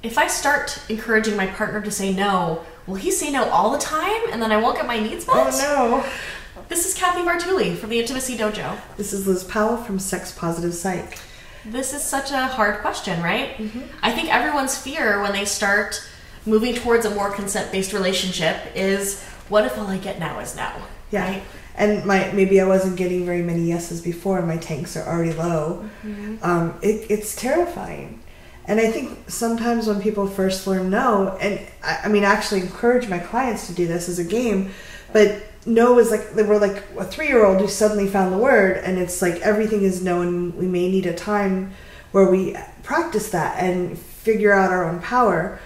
if I start encouraging my partner to say no, will he say no all the time and then I won't get my needs met? Oh no. This is Cathy Vartuli from the Intimacy Dojo. This is Liz Powell from Sex Positive Psych. This is such a hard question, right? Mm-hmm. I think everyone's fear when they start moving towards a more consent-based relationship is, what if all I get now is no? Yeah. Right? And maybe I wasn't getting very many yeses before, and my tanks are already low. Mm-hmm. It's terrifying. And I think sometimes when people first learn no, and I mean, I actually encourage my clients to do this as a game, but no is like, they were like a 3-year-old who suddenly found the word, and it's like everything is no, and we may need a time where we practice that and figure out our own power.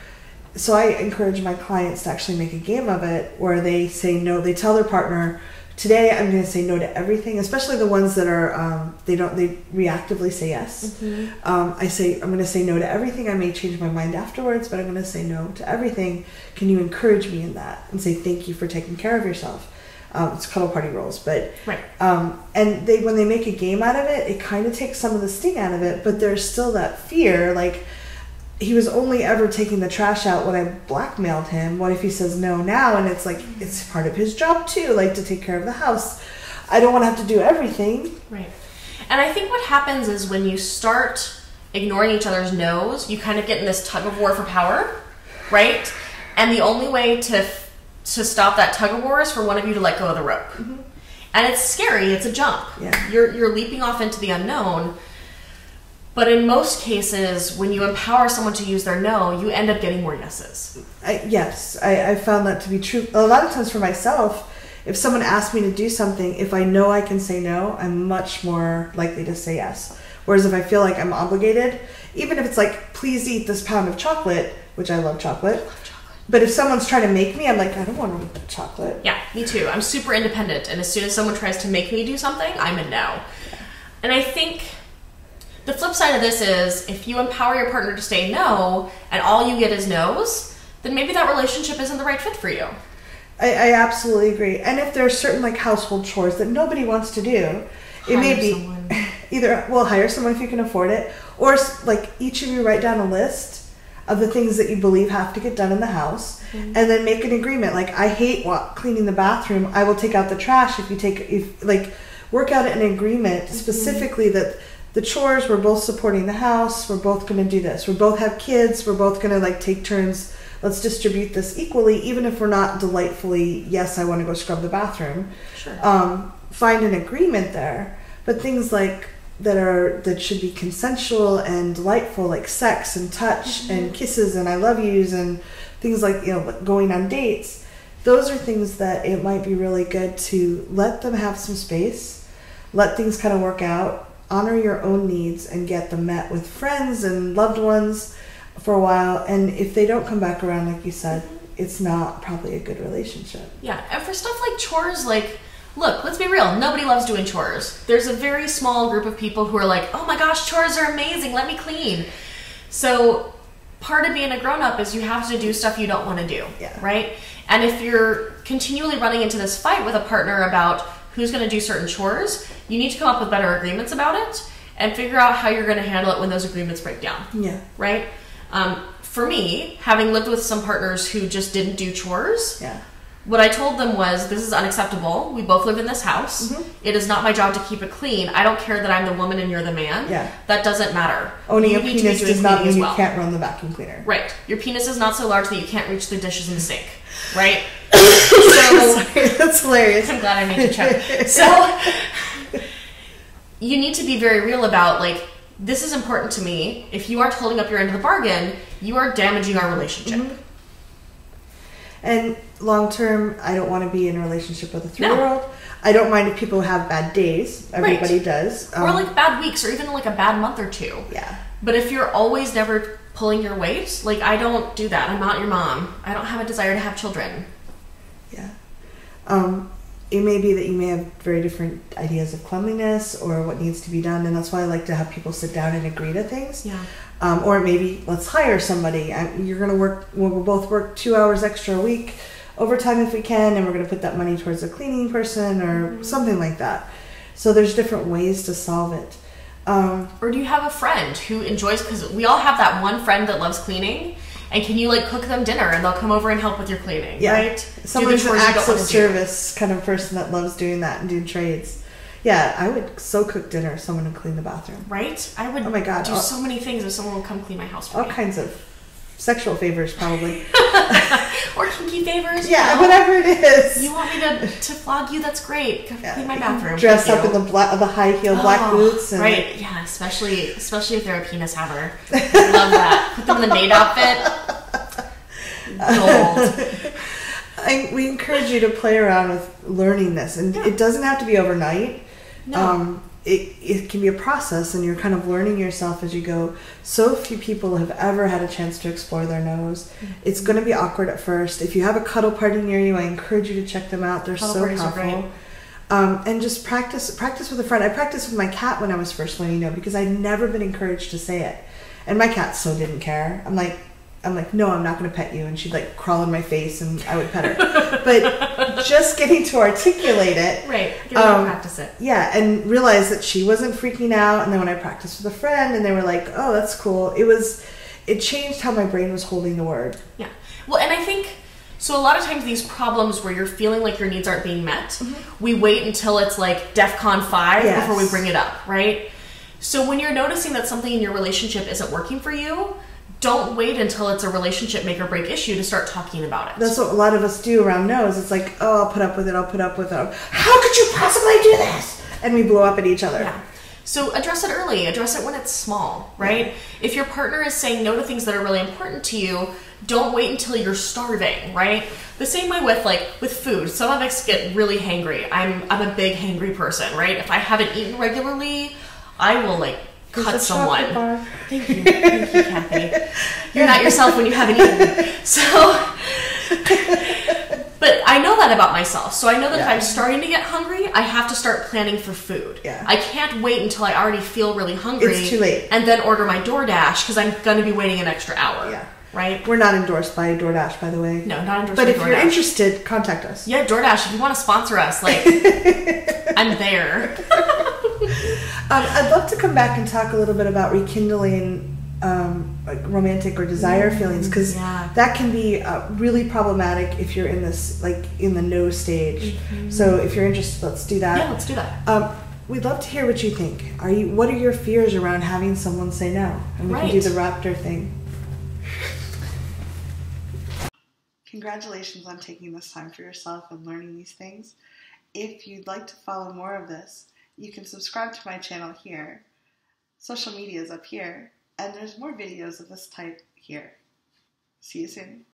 So I encourage my clients to actually make a game of it where they say no, they tell their partner, today I'm going to say no to everything, especially the ones that are, they reactively say yes. I say, I'm going to say no to everything. I may change my mind afterwards, but I'm going to say no to everything. Can you encourage me in that? And say, thank you for taking care of yourself. It's cuddle party rules, but, right. And when they make a game out of it, it kind of takes some of the sting out of it, but there's still that fear, like, he was only ever taking the trash out when I blackmailed him. What if he says no now? And it's like, it's part of his job too, like to take care of the house. I don't want to have to do everything. Right. And I think what happens is when you start ignoring each other's no's, you kind of get in this tug of war for power, right? And the only way to stop that tug of war is for one of you to let go of the rope. Mm-hmm. And it's scary. It's a jump. Yeah. You're leaping off into the unknown. But in most cases, when you empower someone to use their no, you end up getting more yeses. Yes, I found that to be true. A lot of times for myself, if someone asks me to do something, if I know I can say no, I'm much more likely to say yes. Whereas if I feel like I'm obligated, even if it's like, please eat this pound of chocolate, which I love chocolate. But if someone's trying to make me, I'm like, I don't want to eat the chocolate. Yeah, me too. I'm super independent. And as soon as someone tries to make me do something, I'm a no. Yeah. And I think the flip side of this is if you empower your partner to say no and all you get is no's, then maybe that relationship isn't the right fit for you. I absolutely agree. And if there are certain like household chores that nobody wants to do, it may be someone. Either, well, hire someone if you can afford it, or like each of you write down a list of the things that you believe have to get done in the house, and then make an agreement. Like, I hate cleaning the bathroom. I will take out the trash if work out an agreement specifically that the chores, we're both supporting the house, we're both going to do this. We both have kids, we're both going to like take turns. Let's distribute this equally, even if we're not delightfully, yes, I want to go scrub the bathroom. Sure. Find an agreement there. But things like that should be consensual and delightful, like sex and touch and kisses and I love yous and things like, going on dates. Those are things that it might be really good to let them have some space, let things kind of work out. Honor your own needs and get them met with friends and loved ones for a while. And if they don't come back around, like you said, it's not probably a good relationship. Yeah, and for stuff like chores, like, look, let's be real. Nobody loves doing chores. There's a very small group of people who are like, oh my gosh, chores are amazing. Let me clean. So part of being a grown-up is you have to do stuff you don't want to do, right? And if you're continually running into this fight with a partner about who's going to do certain chores, you need to come up with better agreements about it and figure out how you're going to handle it when those agreements break down. Yeah. Right? For me, having lived with some partners who just didn't do chores, what I told them was, this is unacceptable. We both live in this house. It is not my job to keep it clean. I don't care that I'm the woman and you're the man. That doesn't matter. Owning a penis does not mean you can't run the vacuum cleaner. Right. Your penis is not so large that you can't reach the dishes in the sink. Right? So, sorry, that's hilarious. I'm glad I made you check. So you need to be very real about, like, this is important to me. If you aren't holding up your end of the bargain, you are damaging our relationship. And long term, I don't want to be in a relationship with a 3-year-old. No. I don't mind if people have bad days. Everybody does. Or like bad weeks, or even like a bad month or two. Yeah. But if you're always never pulling your weight, like, I don't do that. I'm not your mom. I don't have a desire to have children. Yeah. It may be that you may have very different ideas of cleanliness or what needs to be done, and that's why I like to have people sit down and agree to things. Yeah. Or maybe let's hire somebody. You're going to work, we'll both work 2 hours extra a week, overtime if we can, and we're going to put that money towards a cleaning person or something like that. So there's different ways to solve it. Or do you have a friend who enjoys, because we all have that one friend that loves cleaning, And can you like cook them dinner and they'll come over and help with your cleaning, right? Someone's an acts of service kind of person that loves doing that and doing trades. Yeah, I would so cook dinner if someone would clean the bathroom. Right? I would oh my God. do so many things if someone would come clean my house for me. All kinds of sexual favors, probably. Or kinky favors. Yeah, you know? Whatever it is. You want me to flog you? That's great. Come clean my bathroom. Dress up in the high heel black boots. And right, yeah, especially if they're a penis haver. I love that. Put them in the maid outfit. Gold. We encourage you to play around with learning this. And it doesn't have to be overnight. No. It can be a process, and you're kind of learning yourself as you go. So few people have ever had a chance to explore their nose. Mm-hmm. It's going to be awkward at first. If you have a cuddle party near you, I encourage you to check them out. They're so powerful. And just practice with a friend. I practiced with my cat when I was first learning no, because I'd never been encouraged to say it. And my cat so didn't care. I'm like, no, I'm not going to pet you. And she'd like crawl in my face and I would pet her. But just getting to articulate it. Right. Getting to practice it. Yeah. And realize that she wasn't freaking out. And then when I practiced with a friend and they were like, oh, that's cool. It changed how my brain was holding the word. Yeah. Well, and I think, so a lot of times these problems where you're feeling like your needs aren't being met, we wait until it's like DEFCON 5 before we bring it up, right? So when you're noticing that something in your relationship isn't working for you, don't wait until it's a relationship make or break issue to start talking about it. That's what a lot of us do around no's. It's like, oh, I'll put up with it. How could you possibly do this? And we blow up at each other. Yeah. So address it early. Address it when it's small, right? Yeah. If your partner is saying no to things that are really important to you, don't wait until you're starving, right? The same way with food. Some of us get really hangry. I'm a big hangry person, right? If I haven't eten regularly, I will cut someone. Thank you, Cathy. You're not yourself when you haven't eaten. So, but I know that about myself. So I know that if I'm starting to get hungry, I have to start planning for food. Yeah. I can't wait until I already feel really hungry. It's too late. And then order my DoorDash because I'm going to be waiting an extra hour. Yeah. Right? We're not endorsed by DoorDash, by the way. No, not endorsed by DoorDash. But if you're interested, contact us. Yeah, DoorDash, if you want to sponsor us, I'm there. I'd love to come back and talk a little bit about rekindling romantic or desire feelings, because that can be really problematic if you're in this, in the no stage. Mm-hmm. So if you're interested, let's do that. Yeah, let's do that. We'd love to hear what you think. What are your fears around having someone say no? And we can do the raptor thing. Congratulations on taking this time for yourself and learning these things. If you'd like to follow more of this, you can subscribe to my channel here. Social media is up here, and there's more videos of this type here. See you soon.